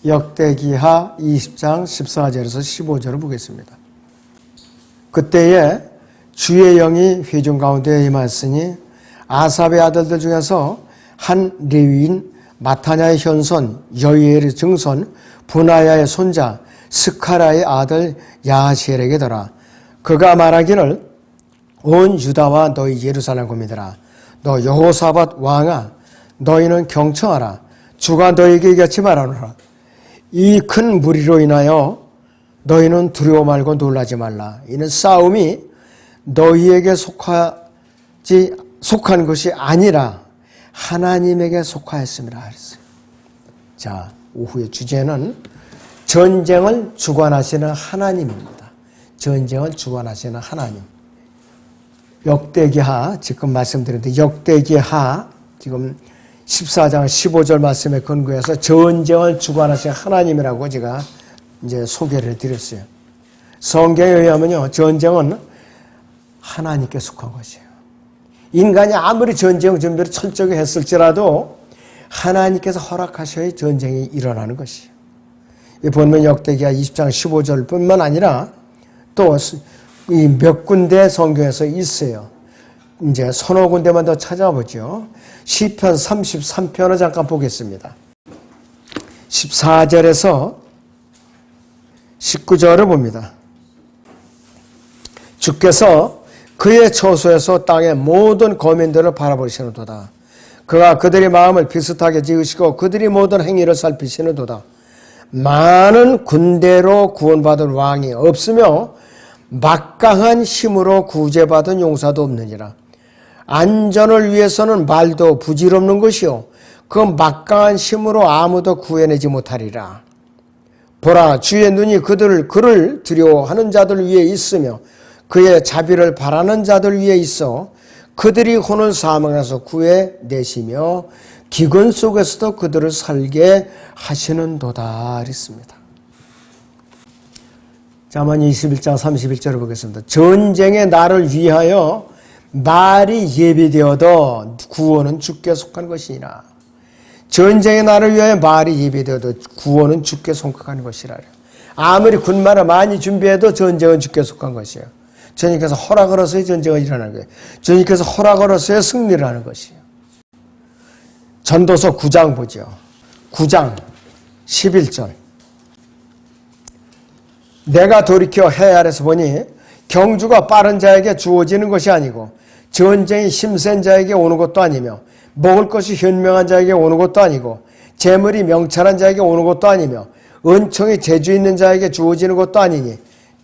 역대기하 20장 14절에서 15절을 보겠습니다. 그때에 주의 영이 회중 가운데 임하였으니 아삽의 아들들 중에서 한 레위인 마타냐의 현손 여이엘의 증손 분하야의 손자 스카라의 아들 야하시엘에게더라. 그가 말하기를 온 유다와 너희 예루살렘 구민들아 너 여호사밧 왕아 너희는 경청하라. 주가 너희에게 이같이 말하노라. 이 큰 무리로 인하여 너희는 두려워 말고 놀라지 말라. 이는 싸움이 너희에게 속한 것이 아니라 하나님에게 속하였습니다. 자, 오후의 주제는 전쟁을 주관하시는 하나님입니다. 전쟁을 주관하시는 하나님. 역대기하, 지금 말씀드렸는데 역대기하 지금 14장 15절 말씀에 근거해서 전쟁을 주관하시는 하나님이라고 제가 이제 소개를 드렸어요. 성경에 의하면요, 전쟁은 하나님께 속한 것이에요. 인간이 아무리 전쟁 준비를 철저히 했을지라도 하나님께서 허락하셔야 전쟁이 일어나는 것이에요. 보면 역대기하 20장 15절 뿐만 아니라 또 몇 군데 성경에서 있어요. 이제 서너 군데만 더 찾아보죠. 시편 33편을 잠깐 보겠습니다. 14절에서 19절을 봅니다. 주께서 그의 처소에서 땅의 모든 거민들을 바라보시는도다. 그가 그들의 마음을 비슷하게 지으시고 그들이 모든 행위를 살피시는도다. 많은 군대로 구원받은 왕이 없으며 막강한 힘으로 구제받은 용사도 없느니라. 안전을 위해서는 말도 부질없는 것이요 그 막강한 힘으로 아무도 구해내지 못하리라. 보라, 주의 눈이 그를 두려워하는 자들 위에 있으며 그의 자비를 바라는 자들 위에 있어 그들이 혼을 사망해서 구해내시며 기근 속에서도 그들을 살게 하시는도다 그랬습니다. 잠언 21장 31절을 보겠습니다. 전쟁의 날을 위하여 말이 예비되어도 구원은 주께 속한 것이니라. 전쟁의 날을 위하여 말이 예비되어도 구원은 주께 속한 것이라. 아무리 군마를 많이 준비해도 전쟁은 주께 속한 것이에요. 주님께서 허락을 하셔야 전쟁이 일어나는 거예요. 주님께서 허락을 하셔야 승리를 하는 것이에요. 전도서 9장 보죠. 9장 11절. 내가 돌이켜 해 아래서 보니 경주가 빠른 자에게 주어지는 것이 아니고 전쟁이 힘센 자에게 오는 것도 아니며 먹을 것이 현명한 자에게 오는 것도 아니고 재물이 명찰한 자에게 오는 것도 아니며 은총이 재주 있는 자에게 주어지는 것도 아니니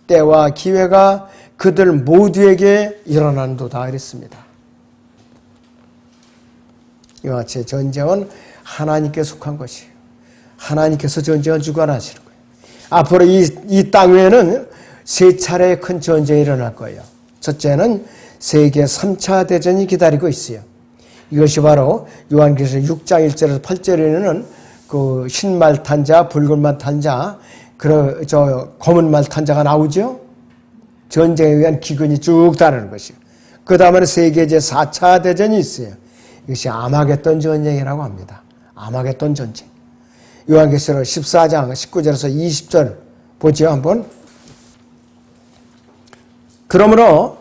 때와 기회가 그들 모두에게 일어난도다 그랬습니다. 이와 같이 전쟁은 하나님께 속한 것이에요. 하나님께서 전쟁을 주관하시는 거예요. 앞으로 이 땅 위에는 세 차례의 큰 전쟁이 일어날 거예요. 첫째는 세계 3차 대전이 기다리고 있어요. 이것이 바로 요한계시록 6장 1절에서 8절에는 그 흰말 탄 자, 붉은 말 탄 자, 검은 말 탄 자가 나오죠. 전쟁에 의한 기근이 쭉 다르는 것이요. 그 다음에 세계 제4차 대전이 있어요. 이것이 아마겟돈 전쟁이라고 합니다. 아마겟돈 전쟁. 요한계시록 14장 19절에서 20절 보죠 한번. 그러므로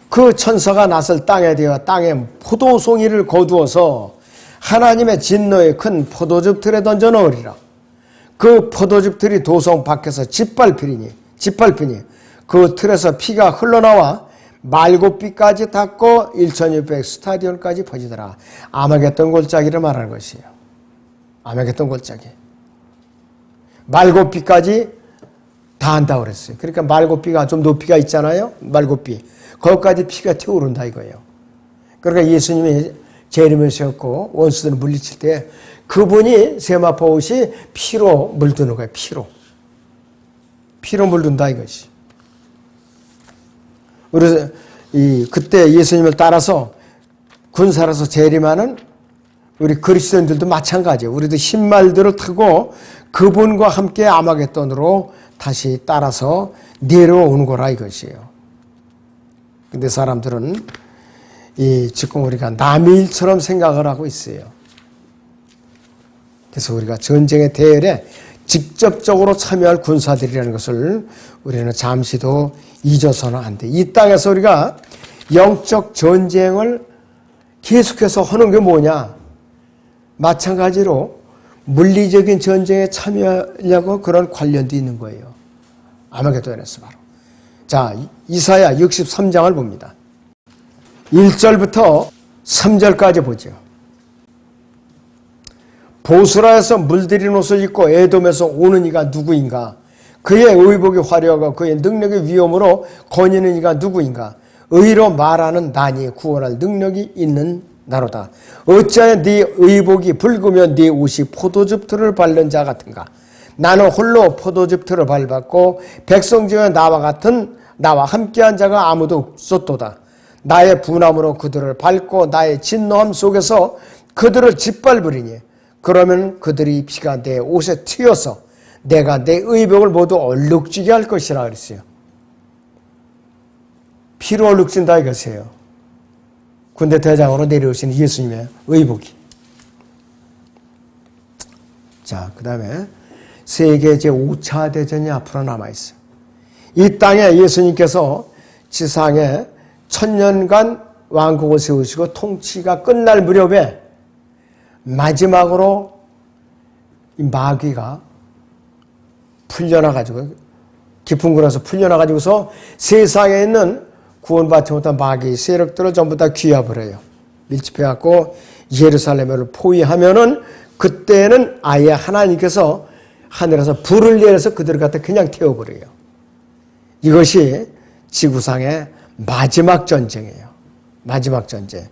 그 천사가 낫을 땅에 대어 땅에 포도송이를 거두어서 하나님의 진노의 큰 포도즙 틀에 던져 넣으리라. 그 포도즙 틀이 도성 밖에서 짓밟히니 그 틀에서 피가 흘러나와 말고삐까지 닿고 1600 스타디온까지 퍼지더라. 아마겟돈 골짜기를 말하는 것이에요. 아마겟돈 골짜기. 말고삐까지 다 한다고 그랬어요. 그러니까 말고삐가 좀 높이가 있잖아요. 말고삐. 거기까지 피가 튀어오른다 이거예요. 그러니까 예수님이 재림하셨고 원수들을 물리칠 때 그분이 세마포 옷이 피로 물드는 거예요. 피로 물든다 이것이. 그래서 그때 예수님을 따라서 군사로서 재림하는 우리 그리스도인들도 마찬가지예요. 우리도 흰말들을 타고 그분과 함께 아마겟돈으로 다시 따라서 내려오는 거라 이것이에요. 근데 사람들은 지금 우리가 남의 일처럼 생각을 하고 있어요. 그래서 우리가 전쟁의 대열에 직접적으로 참여할 군사들이라는 것을 우리는 잠시도 잊어서는 안 돼. 이 땅에서 우리가 영적 전쟁을 계속해서 하는 게 뭐냐? 마찬가지로 물리적인 전쟁에 참여하려고 그런 관련도 있는 거예요. 아마게도에서 바로. 자, 이사야 63장을 봅니다. 1절부터 3절까지 보죠. 보스라에서 물들인 옷을 입고 에돔에서 오는 이가 누구인가? 그의 의복이 화려하고 그의 능력의 위엄으로 거니는 이가 누구인가? 의로 말하는 나니 구원할 능력이 있는 나로다. 어찌하여 네 의복이 붉으며 네 옷이 포도즙 틀을 밟는 자 같은가? 나는 홀로 포도즙 틀을 밟았고 백성 중에 나와 함께한 자가 아무도 없었도다. 나의 분함으로 그들을 밟고 나의 진노함 속에서 그들을 짓밟으리니 그러면 그들이 피가 내 옷에 튀어서 내가 내 의복을 모두 얼룩지게 할 것이라 그랬어요. 피로 얼룩진다 이것이에요. 군대 대장으로 내려오신 예수님의 의복이. 자, 그 다음에 세계 제5차 대전이 앞으로 남아있어요. 이 땅에 예수님께서 지상에 1000년간 왕국을 세우시고 통치가 끝날 무렵에 마지막으로 이 마귀가 풀려나가지고 깊은 곳에서 풀려나가지고서 세상에 있는 구원받지 못한 마귀 세력들을 전부 다 귀합을 해요. 밀집해갖고 예루살렘을 포위하면은 그때는 아예 하나님께서 하늘에서 불을 내려서 그들을 갖다 그냥 태워버려요. 이것이 지구상의 마지막 전쟁이에요. 마지막 전쟁.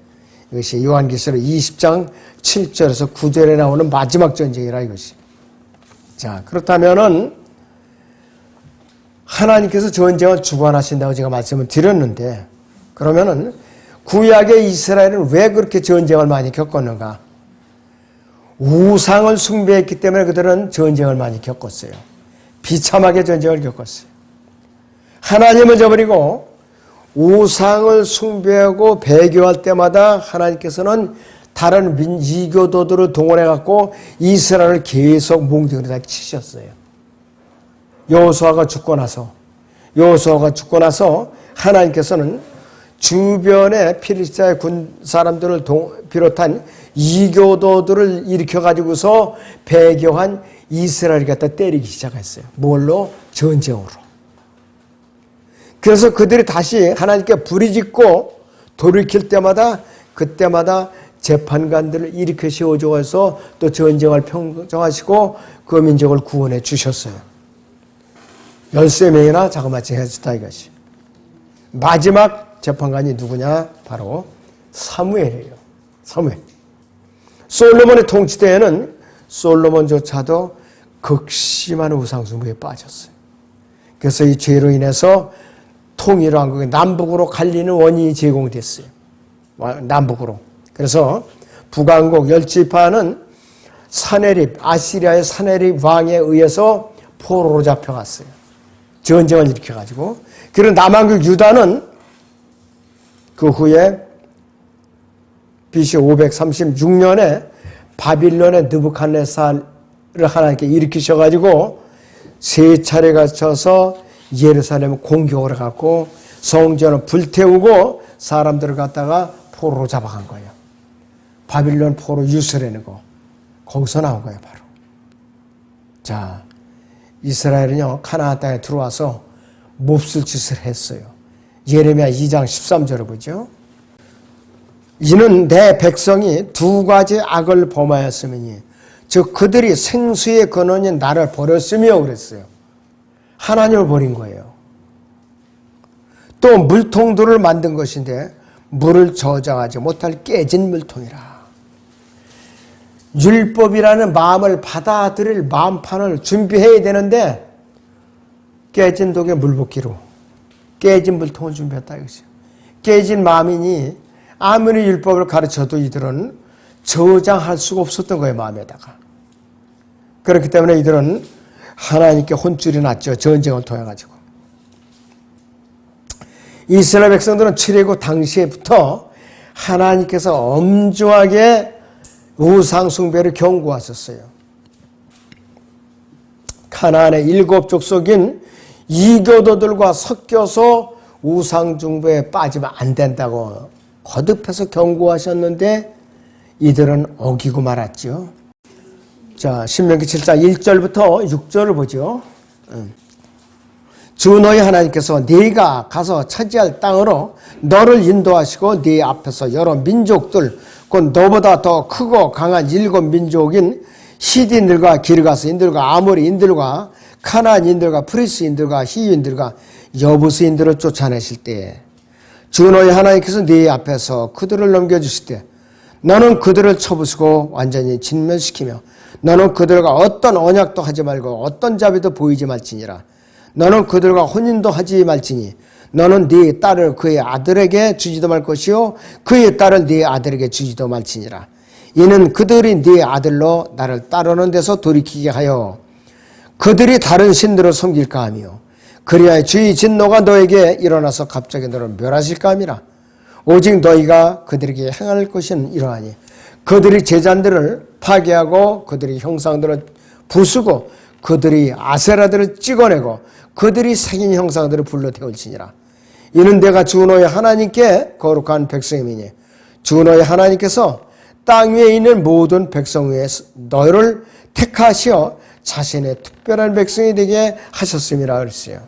이것이 요한계시록 20장 7절에서 9절에 나오는 마지막 전쟁이라 이것이. 자, 그렇다면은 하나님께서 전쟁을 주관하신다고 제가 말씀을 드렸는데, 그러면은 구약의 이스라엘은 왜 그렇게 전쟁을 많이 겪었는가? 우상을 숭배했기 때문에 그들은 전쟁을 많이 겪었어요. 비참하게 전쟁을 겪었어요. 하나님을 저버리고 우상을 숭배하고 배교할 때마다 하나님께서는 다른 이교도들을 동원해갖고 이스라엘을 계속 몽둥이로 치셨어요. 여호수아가 죽고 나서 하나님께서는 주변에 필리스타의 군 사람들을 비롯한 이교도들을 일으켜가지고서 배교한 이스라엘을 갖다 때리기 시작했어요. 뭘로? 전쟁으로. 그래서 그들이 다시 하나님께 부리짓고 돌이킬 때마다 그때마다 재판관들을 일으켜 세워줘서 또 전쟁을 평정하시고 그 민족을 구원해 주셨어요. 13명이나 자그마치 해주다 이것이. 마지막 재판관이 누구냐? 바로 사무엘이에요. 사무엘. 솔로몬의 통치 때에는 솔로몬조차도 극심한 우상숭배에 빠졌어요. 그래서 이 죄로 인해서 통일왕국이 남북으로 갈리는 원인이 제공됐어요. 남북으로. 그래서 북왕국 10지파는 사네립, 아시리아의 사네립 왕에 의해서 포로로 잡혀갔어요. 전쟁을 일으켜가지고. 그리고 남왕국 유다는 그 후에 BC 536년에 바빌론의 느부갓네살을 하나님께 일으키셔가지고 세 차례 갖춰서 예루살렘을 공격을 해갖고 성전을 불태우고 사람들을 갖다가 포로로 잡아간 거예요. 바빌론 포로 유스라는 거. 거기서 나온 거예요, 바로. 자, 이스라엘은요, 가나안 땅에 들어와서 몹쓸 짓을 했어요. 예레미야 2장 13절을 보죠. 이는 내 백성이 두 가지 악을 범하였으니 즉 그들이 생수의 근원인 나를 버렸으며 그랬어요. 하나님을 버린 거예요. 또 물통들을 만든 것인데 물을 저장하지 못할 깨진 물통이라. 율법이라는 마음을 받아들일 마음판을 준비해야 되는데 깨진 독에 물 붓기로 깨진 물통을 준비했다 이것이요. 깨진 마음이니 아무리 율법을 가르쳐도 이들은 저장할 수가 없었던 거예요, 마음에다가. 그렇기 때문에 이들은 하나님께 혼쭐이 났죠. 전쟁을 통해 가지고. 이스라엘 백성들은 출애굽 당시에부터 하나님께서 엄중하게 우상 숭배를 경고하셨어요. 가나안의 7 족속인 이교도들과 섞여서 우상숭배에 빠지면 안 된다고 거듭해서 경고하셨는데 이들은 어기고 말았죠. 자, 신명기 7장 1절부터 6절을 보죠. 주 너희 하나님께서 네가 가서 차지할 땅으로 너를 인도하시고 네 앞에서 여러 민족들 곧 너보다 더 크고 강한 7 민족인 시디인들과 기르가스인들과 아모리인들과 카나안인들과 프리스인들과 히위인들과 여부스인들을 쫓아내실 때에 주 너희 하나님께서 네 앞에서 그들을 넘겨주실 때 너는 그들을 쳐부수고 완전히 진멸시키며 너는 그들과 어떤 언약도 하지 말고 어떤 자비도 보이지 말지니라. 너는 그들과 혼인도 하지 말지니 너는 네 딸을 그의 아들에게 주지도 말 것이요 그의 딸을 네 아들에게 주지도 말지니라. 이는 그들이 네 아들로 나를 따르는 데서 돌이키게 하여 그들이 다른 신들을 섬길까 하며 그리하여 주의 진노가 너에게 일어나서 갑자기 너를 멸하실까 함이라. 오직 너희가 그들에게 행할 것은 이러하니 그들이 제잔들을 파괴하고 그들이 형상들을 부수고 그들이 아세라들을 찍어내고 그들이 새긴 형상들을 불러 태울지니라. 이는 내가 주 너희 하나님께 거룩한 백성이니 주 너희 하나님께서 땅 위에 있는 모든 백성 위에 너희를 택하시어 자신의 특별한 백성이 되게 하셨음이라 그랬어요.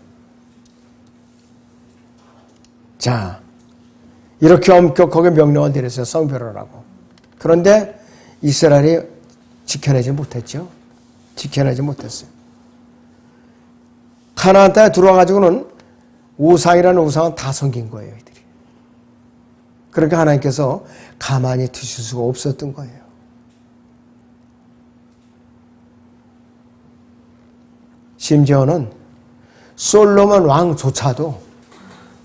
자, 이렇게 엄격하게 명령을 내렸어요. 성별을 하고. 그런데 이스라엘이 지켜내지 못했죠. 지켜내지 못했어요. 가나안 땅에 들어와가지고는 우상이라는 우상은 다 섬긴 거예요. 이들이. 그러니까 하나님께서 가만히 두실 수가 없었던 거예요. 심지어는 솔로몬 왕조차도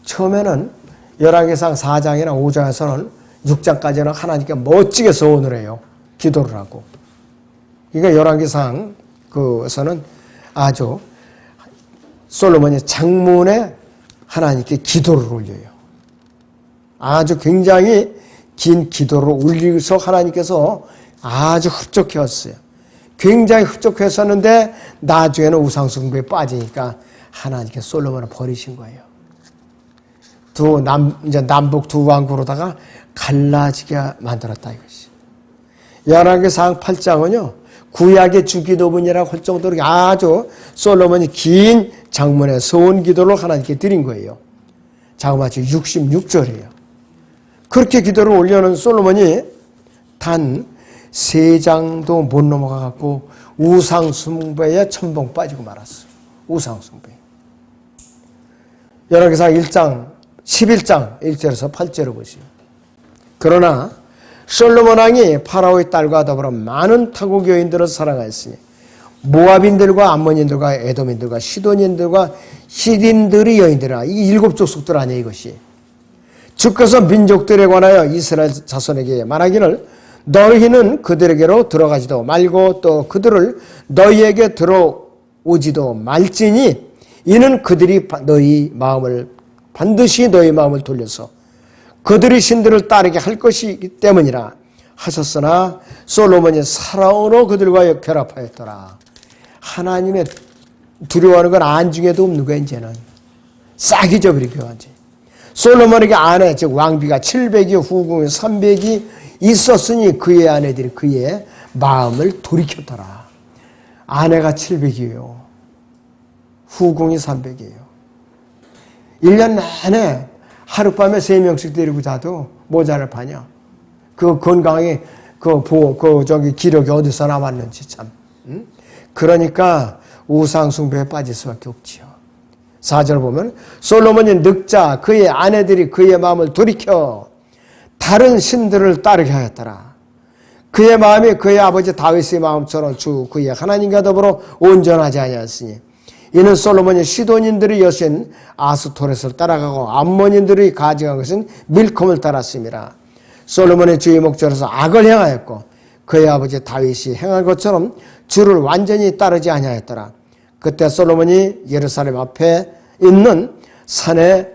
처음에는 열왕기상 4장이나 5장에서는 6장까지는 하나님께 멋지게 서원을 해요. 기도를 하고. 그러니까 열왕기상 그에서는 아주 솔로몬이 장문에 하나님께 기도를 올려요. 아주 굉장히 긴 기도를 올리면서 하나님께서 아주 흡족해했어요. 굉장히 흡족했었는데 나중에는 우상숭배에 빠지니까 하나님께 솔로몬을 버리신 거예요. 이제 남북 두 왕국으로다가 갈라지게 만들었다 이것이. 열왕기상 8장은요 구약의 주기도문이라고 할 정도로 아주 솔로몬이 긴 장문의 서원 기도를 하나님께 드린 거예요. 자그마치 66절이에요. 그렇게 기도를 올려놓은 솔로몬이 단 3장도 못 넘어가갖고 우상숭배에 첨벙 빠지고 말았어요. 우상숭배. 열왕기상 1장 11장 1절에서 8절을 보시오. 그러나 솔로몬 왕이 파라오의 딸과 더불어 많은 타국 여인들을 사랑하였으니 모압인들과 암몬인들과 에돔인들과 시돈인들과 히딘들의 여인들아 이 7 족속들 아니에요 이것이. 주께서 민족들에 관하여 이스라엘 자손에게 말하기를 너희는 그들에게로 들어가지도 말고 또 그들을 너희에게 들어오지도 말지니 이는 그들이 반드시 너희 마음을 돌려서 그들이 신들을 따르게 할 것이기 때문이라 하셨으나 솔로몬이 사랑으로 그들과 결합하였더라. 하나님의 두려워하는 건 안중에도 없는 거야 이제는. 싹 잊어버리고 하지. 솔로몬에게 아내 즉 왕비가 700이 후궁이 300이 있었으니 그의 아내들이 그의 마음을 돌이켰더라. 아내가 700이에요. 후궁이 300이에요. 1년 내내 하룻밤에 3명씩 데리고 자도 모자를 파냐. 그 건강이 기력이 어디서 남았는지 참. 그러니까 우상숭배에 빠질 수밖에 없지요. 4절 보면 솔로몬이 늙자 그의 아내들이 그의 마음을 돌이켜 다른 신들을 따르게 하였더라. 그의 마음이 그의 아버지 다윗의 마음처럼 주 그의 하나님과 더불어 온전하지 아니하였으니 이는 솔로몬이 시돈인들의 여신 아스토렛을 따라가고 암몬인들이 가증한 것은 밀콤을 따랐음이라. 솔로몬의 주의 목전에서 악을 행하였고 그의 아버지 다윗이 행한 것처럼 주를 완전히 따르지 아니하였더라. 그때 솔로몬이 예루살렘 앞에 있는 산에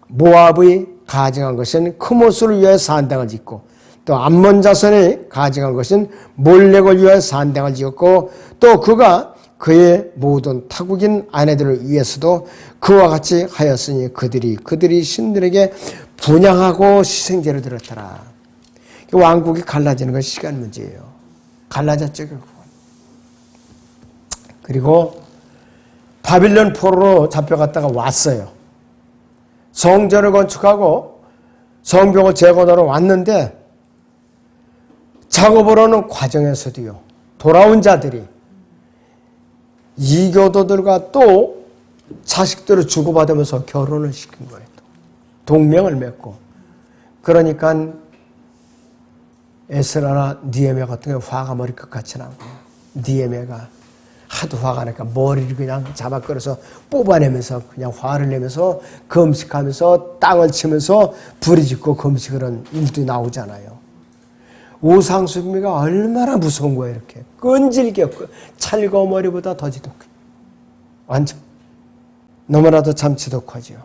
모압의 가증한 것은 크모스를 위하여 산당을 짓고 또 암몬 자손이 가증한 것은 몰렉을 위하여 산당을 지었고 또 그가 그의 모든 타국인 아내들을 위해서도 그와 같이 하였으니 그들이 신들에게 분향하고 희생제를 드렸더라. 왕국이 갈라지는 건 시간 문제예요. 갈라졌죠, 결국. 그리고 바빌론 포로로 잡혀갔다가 왔어요. 성전을 건축하고 성벽을 재건하러 왔는데 작업을 하는 과정에서도요, 돌아온 자들이 이교도들과 또 자식들을 주고받으면서 결혼을 시킨 거예요. 동맹을 맺고. 그러니까 에스라나 느헤미야 같은 경우 화가 머리끝같이 나고, 느헤미야가 하도 화가 나니까 머리를 그냥 잡아 끌어서 뽑아내면서 그냥 화를 내면서 금식하면서 땅을 치면서 부리짓고 금식하는 일도 나오잖아요. 우상숭배가 얼마나 무서운 거예요. 이렇게 끈질겨 찰거머리보다 더 지독해. 완전 너무나도 참 지독하죠.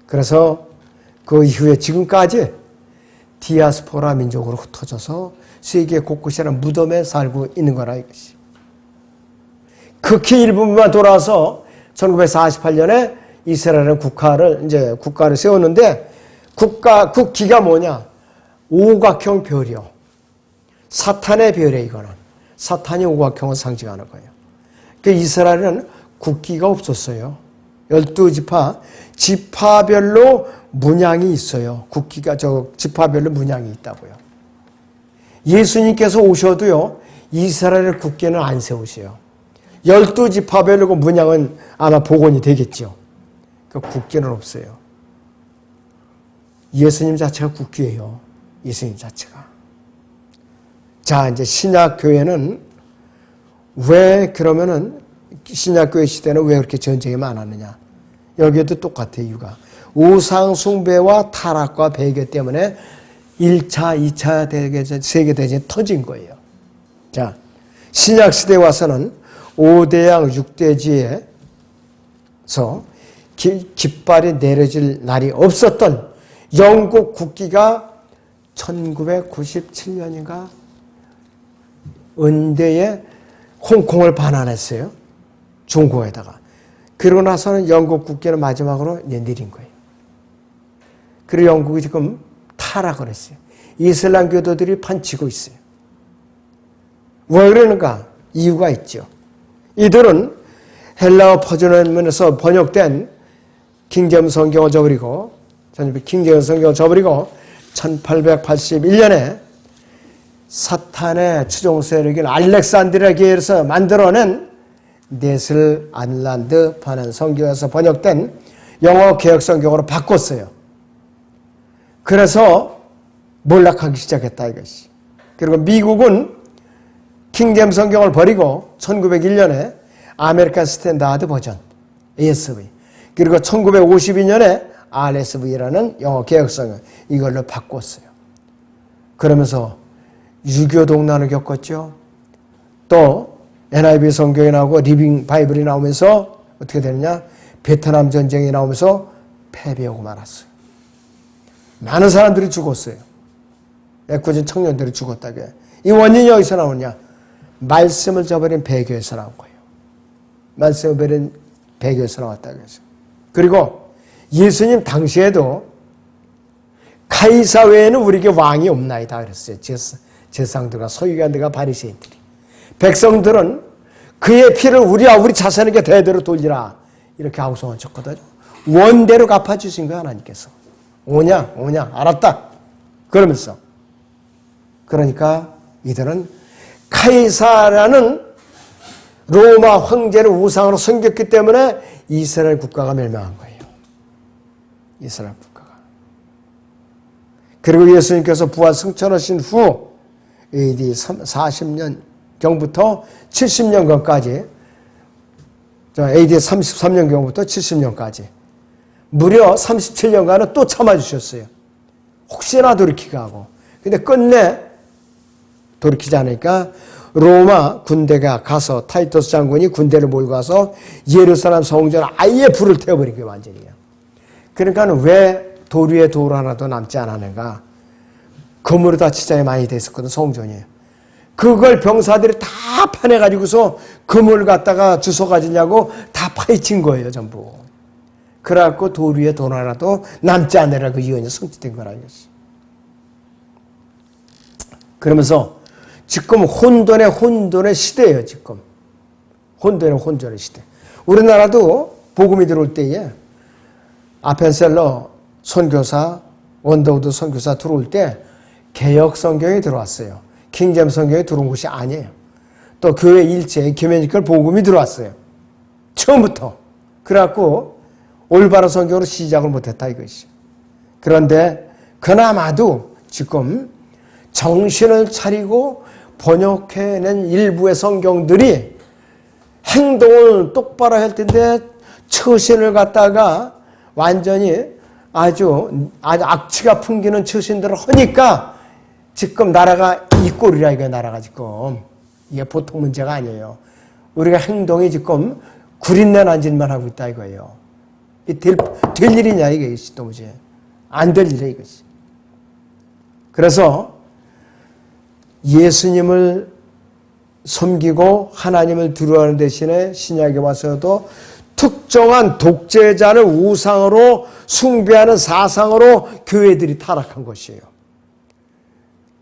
그래서 그 이후에 지금까지 디아스포라 민족으로 흩어져서 세계 곳곳이나 무덤에 살고 있는 거라 이것이. 극히 일부분만 돌아서 1948년에 이스라엘은 국가를 세웠는데 국기가 뭐냐? 오각형 별이요. 사탄의 별이에요, 이거는. 사탄이 오각형을 상징하는 거예요. 그 이스라엘은 국기가 없었어요. 12지파, 지파별로 문양이 있어요. 국기가 지파별로 문양이 있다고요. 예수님께서 오셔도요, 이스라엘 국기는 안 세우세요. 12지파별로 그 문양은 아마 복원이 되겠죠. 그 국기는 없어요. 예수님 자체가 국기예요. 예수님 자체가. 자, 이제 신약교회는 왜 그러면은 신약교회 시대는 왜 그렇게 전쟁이 많았느냐? 여기에도 똑같아요, 이유가. 우상숭배와 타락과 배교 때문에 1차, 2차 대제전, 세계대전이 터진 거예요. 자, 신약시대에 와서는 5대양 6대지에서 깃발이 내려질 날이 없었던 영국 국기가 1997년인가 은대에 홍콩을 반환했어요. 중국에다가. 그러고 나서는 영국 국기는 마지막으로 내린 거예요. 그리고 영국이 지금 타락을 했어요. 이슬람 교도들이 판치고 있어요. 왜 그러는가? 이유가 있죠. 이들은 헬라어 퍼즐문에서 번역된 킹제임스 성경을 저버리고 1881년에 사탄의 추종 세력인 알렉산드리아에서 만들어낸 네슬 안란드 파는 성경에서 번역된 영어 개혁 성경으로 바꿨어요. 그래서 몰락하기 시작했다 이것이. 그리고 미국은 킹제임스 성경을 버리고 1901년에 아메리칸 스탠다드 버전 ASV, 그리고 1952년에 RSV라는 영어 개혁 성경, 이걸로 바꿨어요. 그러면서 유교 동란을 겪었죠. 또 NIV 성경이 나오고 리빙 바이블이 나오면서 어떻게 되느냐? 베트남 전쟁이 나오면서 패배하고 말았어요. 많은 사람들이 죽었어요. 애꿎은 청년들이 죽었다게. 이 원인이 어디서 나오냐? 말씀을 저버린 배교에서 나온 거예요. 말씀을 버린 배교에서 나왔다고 해서. 그리고 예수님 당시에도 카이사 외에는 우리에게 왕이 없나이다 그랬어요. 제사장들과 서기관들과 바리새인들이. 백성들은 그의 피를 우리 자손에게 대대로 돌리라 이렇게 아우성을 쳤거든요. 원대로 갚아주신 거야 하나님께서. 오냐 알았다 그러면서. 그러니까 이들은 카이사라는 로마 황제를 우상으로 섬겼기 때문에 이스라엘 국가가 멸망한 거예요. 이스라엘 국가가. 그리고 예수님께서 부활 승천하신 후 AD 40년경부터 70년경까지, AD 33년경부터 70년까지 무려 37년간은 또 참아주셨어요. 혹시나 돌이키게 하고. 근데 끝내 돌이키지 않으니까 로마 군대가 가서 타이터스 장군이 군대를 몰고 가서 예루살렘 성전을 아예 불을 태워버린 게 완전히요. 그러니까 왜 돌 위에 돌 하나도 남지 않았는가? 금으로 다 치장이 많이 돼 있었거든, 성전이. 그걸 병사들이 다 다 파내가지고서 금을 갖다가 주워 가지냐고 다 파헤친 거예요, 전부. 그래갖고 돌 위에 돈 하나도 남지 않으라 그 예언이 성취된 거라 이것이. 그러면서 지금 혼돈의 시대예요, 지금. 혼돈의 시대. 우리나라도 복음이 들어올 때에 아펜셀러 선교사, 원더우드 선교사 들어올 때 개역 성경이 들어왔어요. 킹잼 성경이 들어온 것이 아니에요. 또 교회 일체 교회니컬 복음이 들어왔어요. 처음부터. 그래갖고 올바른 성경으로 시작을 못했다 이것이. 그런데 그나마도 지금 정신을 차리고 번역해낸 일부의 성경들이 행동을 똑바로 할 텐데 처신을 갖다가 완전히 아주 악취가 풍기는 처신들을 하니까 지금 나라가 이 꼴이라 이거야. 나라가 지금 이게 보통 문제가 아니에요. 우리가 행동이 지금 구린내 난 짓만 하고 있다 이거예요. 될 일이냐 이것이 도무지 안 될 일이야 이것이. 그래서 예수님을 섬기고 하나님을 두려워하는 대신에 신약에 와서도 특정한 독재자를 우상으로 숭배하는 사상으로 교회들이 타락한 것이에요.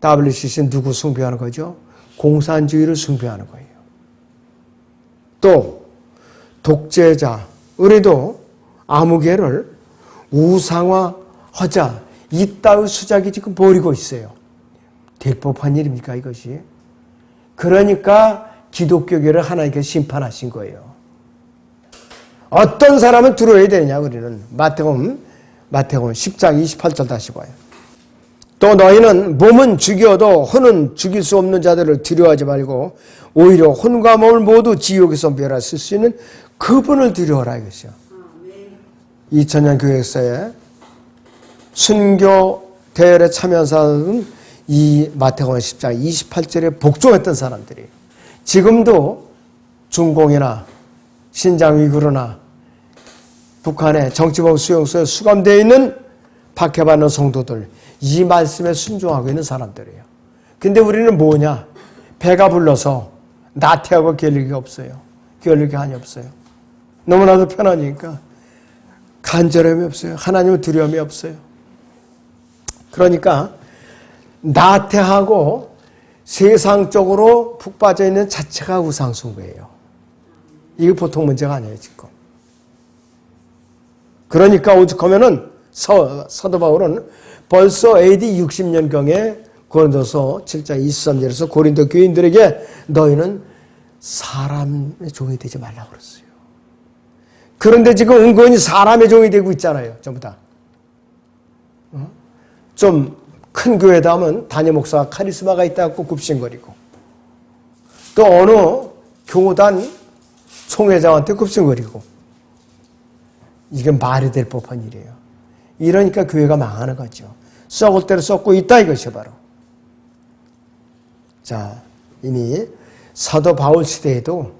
WCC는 누구 숭배하는 거죠? 공산주의를 숭배하는 거예요. 또 독재자, 우리도 아무개를 우상화하자 이따의 수작이 지금 벌이고 있어요. 될 법한 일입니까 이것이? 그러니까 기독교계를 하나님께서 심판하신 거예요. 어떤 사람은 두려워야 되느냐 우리는. 마태복음 10장 28절 다시 봐요. 또 너희는 몸은 죽여도 혼은 죽일 수 없는 자들을 두려워하지 말고 오히려 혼과 몸을 모두 지옥에서 멸하실 수 있는 그분을 두려워하라 이것이요. 2000년 교회사에 순교 대열에 참여한 사람은 이 마태복음 10장 28절에 복종했던 사람들이 지금도 중공이나 신장 위구르나 북한의 정치범 수용소에 수감되어 있는 박해받는 성도들 이 말씀에 순종하고 있는 사람들이에요. 근데 우리는 뭐냐? 배가 불러서 나태하고 결력이 없어요. 결력이 한이 없어요. 너무나도 편하니까 간절함이 없어요. 하나님을 두려움이 없어요. 그러니까 나태하고 세상적으로 푹 빠져 있는 자체가 우상숭배예요. 이게 보통 문제가 아니에요, 지금. 그러니까 오죽하면은 사도 바울은 벌써 AD 60년경에 고린도서 7장 23절에서 고린도 교인들에게 너희는 사람의 종이 되지 말라고 그랬어요. 그런데 지금 은근히 사람의 종이 되고 있잖아요, 전부 다. 좀 큰 교회다 하면 담임 목사가 카리스마가 있다고 굽신거리고 또 어느 교단 총회장한테 굽신거리고 이게 말이 될 법한 일이에요. 이러니까 교회가 망하는 거죠. 썩을 대로 썩고 있다 이것이 바로. 자, 이미 사도 바울 시대에도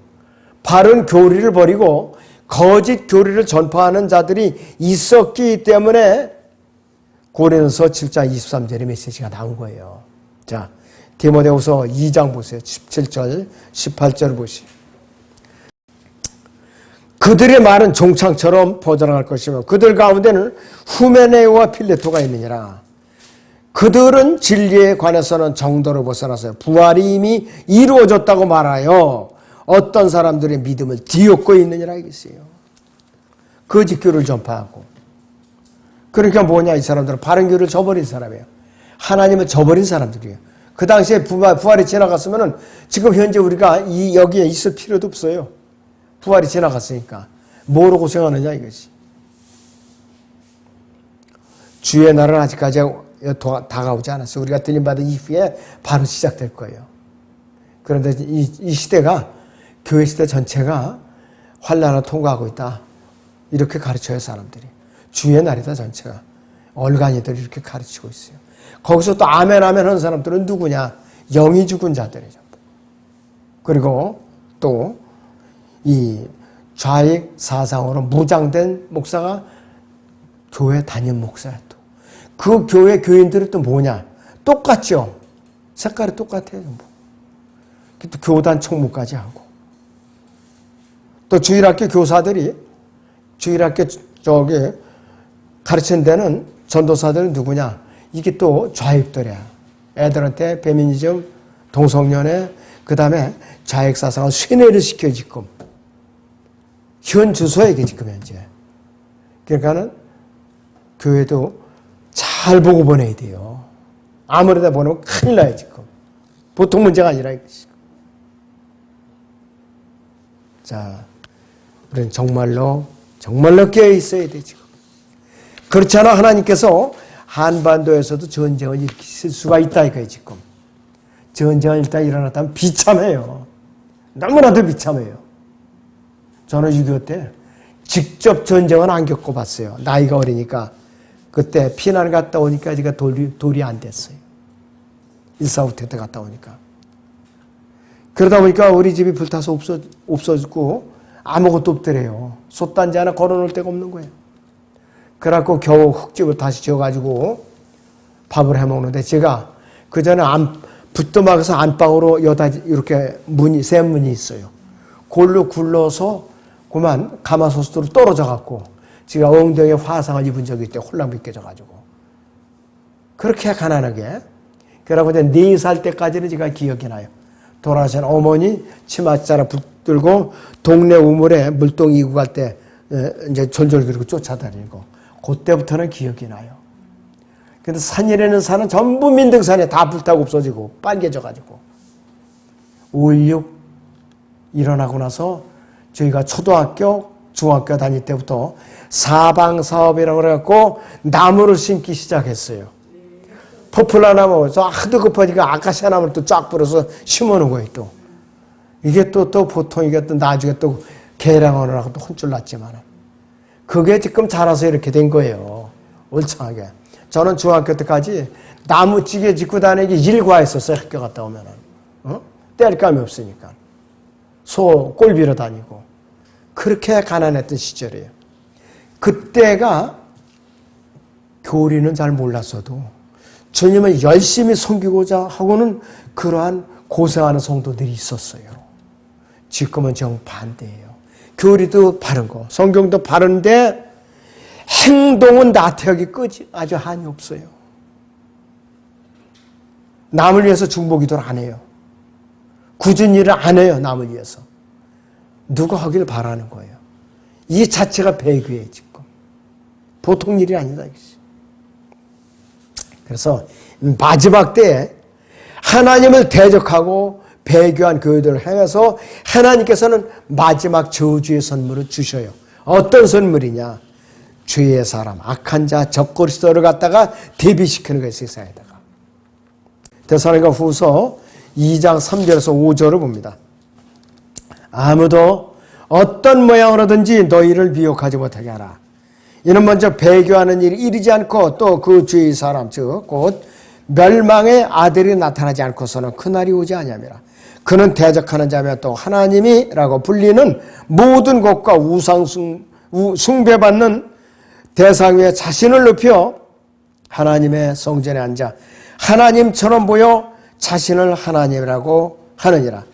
바른 교리를 버리고 거짓 교리를 전파하는 자들이 있었기 때문에 고린도서 7장 23절의 메시지가 나온 거예요. 자, 디모데후서 2장 보세요. 17절, 18절 보시죠. 그들의 말은 종창처럼 퍼져나갈 것이며 그들 가운데는 후메네오와 필레토가 있느니라. 그들은 진리에 관해서는 정도로 벗어나서 부활이 이미 이루어졌다고 말하여 어떤 사람들의 믿음을 뒤엎고 있느니라 이것이에요. 거짓 교를 전파하고. 그러니까 뭐냐, 이 사람들은 바른 교를 저버린 사람이에요. 하나님을 저버린 사람들이에요. 그 당시에 부활이 지나갔으면은 지금 현재 우리가 여기에 있을 필요도 없어요. 부활이 지나갔으니까. 뭐로 고생하느냐 이것이. 주의 날은 아직까지 다가오지 않았어요. 우리가 들림받은 이후에 바로 시작될 거예요. 그런데 이 시대가 교회 시대 전체가 환난을 통과하고 있다. 이렇게 가르쳐요, 사람들이. 주의 날이다, 전체가. 얼간이들 이렇게 가르치고 있어요. 거기서 또 아멘 하는 사람들은 누구냐? 영이 죽은 자들이죠. 그리고 또 이 좌익 사상으로 무장된 목사가 교회 담임 목사야 또. 그 교회 교인들은 또 뭐냐? 똑같죠? 색깔이 똑같아요. 또 교단 총무까지 하고 또 주일학교 교사들이 주일학교 가르치는 데는 전도사들은 누구냐? 이게 또 좌익들이야. 애들한테 페미니즘, 동성연애, 그 다음에 좌익사상을 쇠뇌를 시켜 지금. 현 주소에게 지금 현재. 그러니까는 교회도 잘 보고 보내야 돼요. 아무래도 보내면 큰일 나요 지금. 보통 문제가 아니라 이것이. 자, 우리는 정말로 깨어 있어야 돼 지금. 그렇지 않아 하나님께서 한반도에서도 전쟁을 일으킬 수가 있다 이거예요 지금. 전쟁이 일단 일어났다면 비참해요. 너무나도 비참해요. 저는 6.25 때 직접 전쟁은 안 겪어봤어요. 나이가 어리니까. 그때 피난 갔다 오니까 제가 돌이 안 됐어요. 1.45 때 갔다 오니까. 그러다 보니까 우리 집이 불타서 없어지고 아무것도 없더래요. 솥단지 하나 걸어놓을 데가 없는 거예요. 그래갖고 겨우 흙집을 다시 지어가지고 밥을 해먹는데 제가 그 전에 붙도막에서 안방으로 여다 이렇게 새 문이 있어요. 골로 굴러서 그만 가마솥으로 떨어져갖고 제가 엉덩이에 화상을 입은 적이 있대요. 홀랑 벗겨져가지고. 그렇게 가난하게. 그러고 이제 4살 때까지는 제가 기억이 나요. 돌아가신 어머니 치맛자락 붙들고 동네 우물에 물동 이고 갈 때 이제 졸졸 그리고 쫓아다니고 그때부터는 기억이 나요. 근데 산이라는 산은 전부 민등산에 다 불타고 없어지고 빨개져가지고 5.16 일어나고 나서 저희가 초등학교, 중학교 다닐 때부터 사방사업이라고 그래갖고 나무를 심기 시작했어요. 포플라 나무, 하도 급하니까 아카시아 나무를 또 쫙 뿌려서 심어놓은 거예요, 또. 이게 또 보통 이게 또 나중에 또 개량하느라고 또 혼쭐 났지만. 그게 지금 자라서 이렇게 된 거예요. 울창하게. 저는 중학교 때까지 나무찌개 짚고 다니기 일과했었어요, 학교 갔다 오면은. 뗄감이 없으니까. 소 꼴비로 다니고. 그렇게 가난했던 시절이에요. 그때가 교리는 잘 몰랐어도 주님을 열심히 섬기고자 하고는 그러한 고생하는 성도들이 있었어요. 지금은 정반대예요. 교리도 바른 거, 성경도 바른데 행동은 나태하기 끝이 아주 한이 없어요. 남을 위해서 중보기도를 안 해요. 굳은 일을 안 해요. 남을 위해서. 누가 하길 바라는 거예요. 이 자체가 배교예요. 지금. 보통 일이 아니다. 그래서 마지막 때에 하나님을 대적하고 배교한 교회들을 향해서 하나님께서는 마지막 저주의 선물을 주셔요. 어떤 선물이냐? 주의 사람, 악한 자, 적그리스도를 갖다가 대비시키는 거예요. 세상에다가. 데살로니가 후서 2장 3절에서 5절을 봅니다. 아무도 어떤 모양으로든지 너희를 미혹하지 못하게 하라. 이는 먼저 배교하는 일이 이르지 않고 또 그 주의 사람 즉 곧 멸망의 아들이 나타나지 않고서는 그날이 오지 아니함이라. 그는 대적하는 자며 또 하나님이라고 불리는 모든 것과 우상 숭배받는 대상 위에 자신을 높여 하나님의 성전에 앉아 하나님처럼 보여 자신을 하나님이라고 하느니라.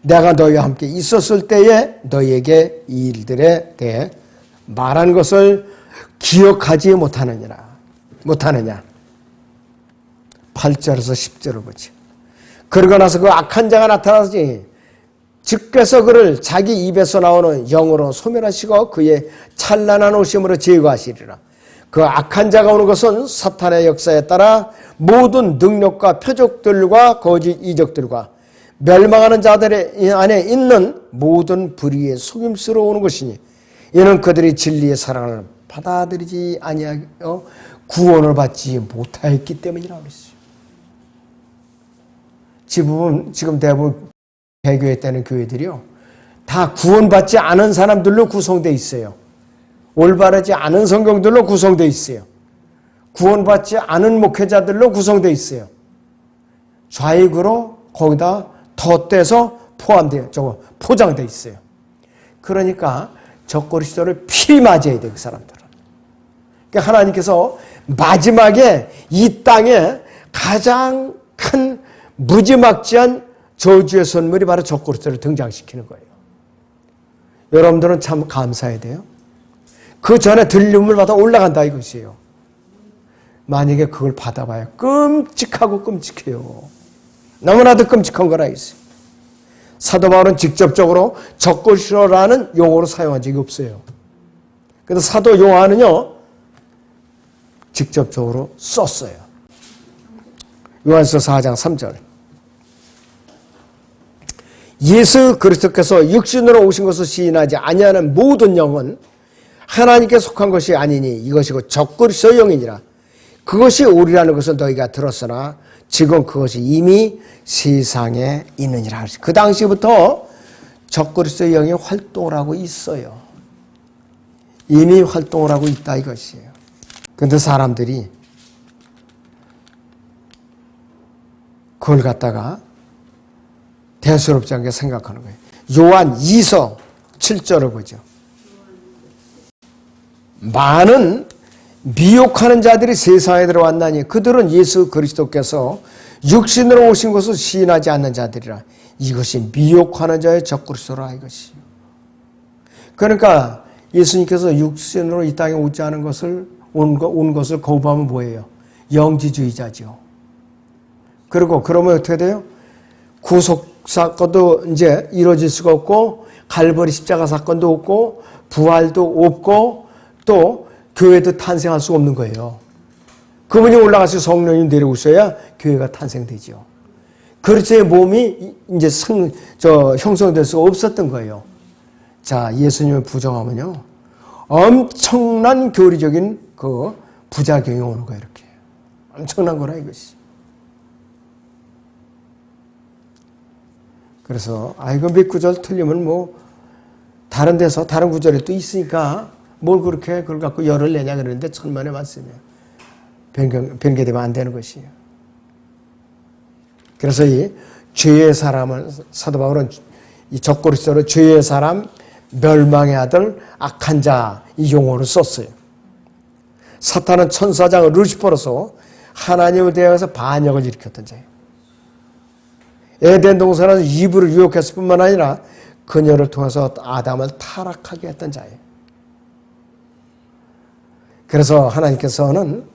내가 너희와 함께 있었을 때에 너희에게 이 일들에 대해 말한 것을 기억하지 못하느냐. 8절에서 10절을 보지. 그러고 나서 그 악한 자가 나타나지 즉께서 그를 자기 입에서 나오는 영으로 소멸하시고 그의 찬란한 오심으로 제거하시리라. 그 악한 자가 오는 것은 사탄의 역사에 따라 모든 능력과 표적들과 거짓 이적들과 멸망하는 자들의 안에 있는 모든 불의의 속임수로 오는 것이니 이는 그들이 진리의 사랑을 받아들이지 아니하여 구원을 받지 못하였기 때문이라고 했어요. 지금 대부분 배교에 따른 교회들이요. 다 구원받지 않은 사람들로 구성되어 있어요. 올바르지 않은 성경들로 구성되어 있어요. 구원받지 않은 목회자들로 구성되어 있어요. 좌익으로 거기다 덧대서 포장되어 있어요. 그러니까 적그리스도를 필히 맞아야 돼요. 그 사람들은. 그러니까 하나님께서 마지막에 이 땅에 가장 큰 무지막지한 저주의 선물이 바로 적그리스도를 등장시키는 거예요. 여러분들은 참 감사해야 돼요. 그 전에 들림을 받아 올라간다 이것이에요. 만약에 그걸 받아봐야 끔찍하고 끔찍해요. 너무나도 끔찍한 거라 있어요. 사도 바울은 직접적으로 적그리스도라는 용어로 사용한 적이 없어요. 그런데 사도 요한은요, 직접적으로 썼어요. 요한서 4장 3절. 예수 그리스도께서 육신으로 오신 것을 시인하지 아니하는 모든 영은 하나님께 속한 것이 아니니 이것이고 적그리스도 영이니라. 그것이 옳으라는 것을 너희가 들었으나 지금 그것이 이미 세상에 있느니라. 그 당시부터 적그리스도 영이 활동을 하고 있어요. 이미 활동을 하고 있다 이것이에요. 그런데 사람들이 그걸 갖다가 대수롭지 않게 생각하는 거예요. 요한 2서 7절을 보죠. 많은 미혹하는 자들이 세상에 들어왔나니 그들은 예수 그리스도께서 육신으로 오신 것을 시인하지 않는 자들이라. 이것이 미혹하는 자의 적그리스도라 이것이요. 그러니까 예수님께서 육신으로 이 땅에 오지 않은 것을 온 것을 거부하면 뭐예요? 영지주의자죠. 그리고 그러면 어떻게 돼요? 구속 사건도 이제 이루어질 수가 없고 갈보리 십자가 사건도 없고 부활도 없고 또 교회도 탄생할 수 없는 거예요. 그분이 올라가서 성령이 내려오셔야 교회가 탄생되죠. 그리스도의 몸이 이제 형성될 수 없었던 거예요. 자, 예수님을 부정하면요, 엄청난 교리적인 그 부작용이 오는 거예요. 이렇게 엄청난 거라 이것이. 그래서 이거 몇 구절 틀리면 뭐 다른 데서 다른 구절에 또 있으니까 뭘 그렇게 그걸 갖고 열을 내냐 그러는데 천만의 말씀이에요. 변개되면 안 되는 것이에요. 그래서 이 죄의 사람은 사도 바울은 이 적그리스도를 죄의 사람, 멸망의 아들, 악한 자 이 용어를 썼어요. 사탄은 천사장 루시퍼로서 하나님을 대하여서 반역을 일으켰던 자예요. 에덴 동산에서 이브를 유혹했을 뿐만 아니라 그녀를 통해서 아담을 타락하게 했던 자예요. 그래서 하나님께서는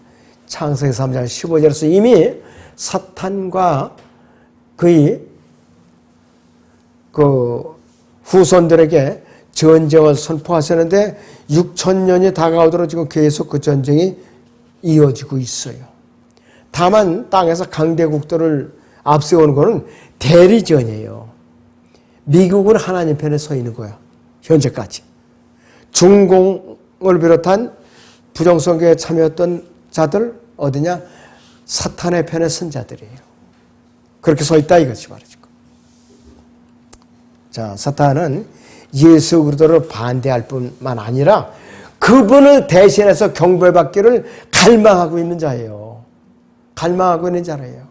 창세기 3장 15절에서 이미 사탄과 그의 그 후손들에게 전쟁을 선포하셨는데 6,000년이 다가오도록 지금 계속 그 전쟁이 이어지고 있어요. 다만 땅에서 강대국들을 앞세우는 것은 대리전이에요. 미국은 하나님 편에 서 있는 거야. 현재까지. 중공을 비롯한 부정선거에 참여했던 자들 어디냐? 사탄의 편에 선 자들이에요. 그렇게 서 있다 이것이 말이죠. 자, 사탄은 예수 그리스도를 반대할 뿐만 아니라 그분을 대신해서 경배받기를 갈망하고 있는 자예요. 갈망하고 있는 자예요.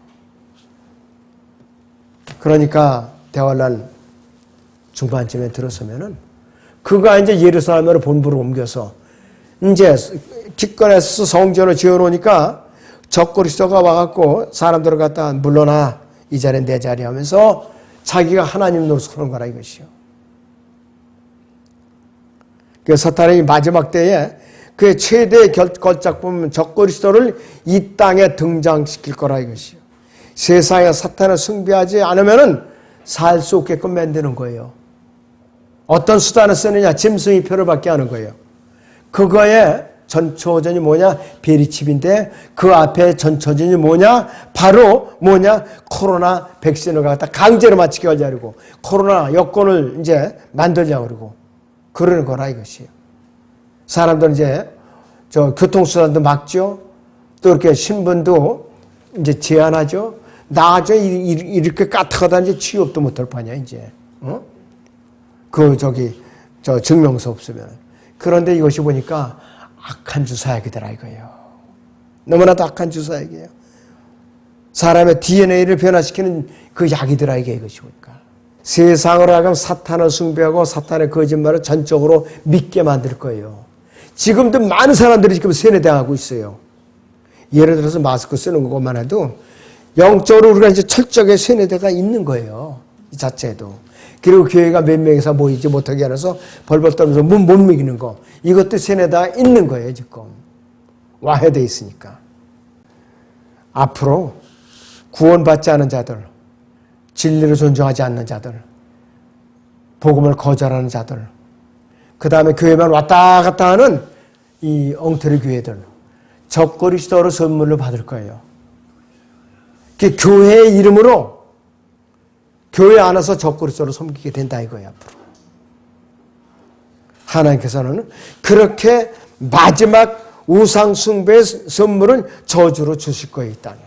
그러니까 대환란 중반쯤에 들어서면은 그가 이제 예루살렘으로 본부를 옮겨서 이제 기권해서 성전을 지어놓으니까 적그리스도가 와갖고 사람들을 갖다 물러나 이 자리는 내 자리 하면서 자기가 하나님 노릇하는 거라 이것이요. 그 사탄의 마지막 때에 그의 최대의 걸작품 적그리스도를 이 땅에 등장시킬 거라 이것이요. 세상에 사탄을 숭배하지 않으면은 살 수 없게끔 만드는 거예요. 어떤 수단을 쓰느냐? 짐승의 표를 받게 하는 거예요. 그거의 전초전이 뭐냐? 베리칩인데 그 앞에 전초전이 뭐냐? 바로 뭐냐? 코로나 백신을 갖다 강제로 맞추게 하려고 코로나 여권을 이제 만들려고 그러고 그러는 거라 이것이에요. 사람들은 이제 저 교통수단도 막죠. 또 이렇게 신분도 이제 제한하죠. 나중에 이렇게 까딱하다 이제 취업도 못할 판이야 이제. 저 증명서 없으면. 그런데 이것이 보니까 악한 주사약이더라 이거예요. 너무나도 악한 주사약이에요. 사람의 DNA를 변화시키는 그 약이더라 이것이 보니까. 세상으로 하여금 사탄을 숭배하고 사탄의 거짓말을 전적으로 믿게 만들 거예요. 지금도 많은 사람들이 지금 세뇌당하고 있어요. 예를 들어서 마스크 쓰는 것만 해도 영적으로 우리가 이제 철저하게 세뇌대가 있는 거예요. 이 자체도. 그리고 교회가 몇 명이서 모이지 못하게 하면서 벌벌 떨면서 문 못 먹이는 거. 이것도 세뇌다 있는 거예요, 지금. 와해되어 있으니까. 앞으로 구원받지 않은 자들, 진리를 존중하지 않는 자들, 복음을 거절하는 자들, 그 다음에 교회만 왔다 갔다 하는 이 엉터리 교회들, 적그리스도로 선물을 받을 거예요. 그 교회의 이름으로 교회 안에서 적그리스도를 섬기게 된다 이거예요. 앞으로. 하나님께서는 그렇게 마지막 우상 숭배의 선물을 저주로 주실 거예요. 이 땅에.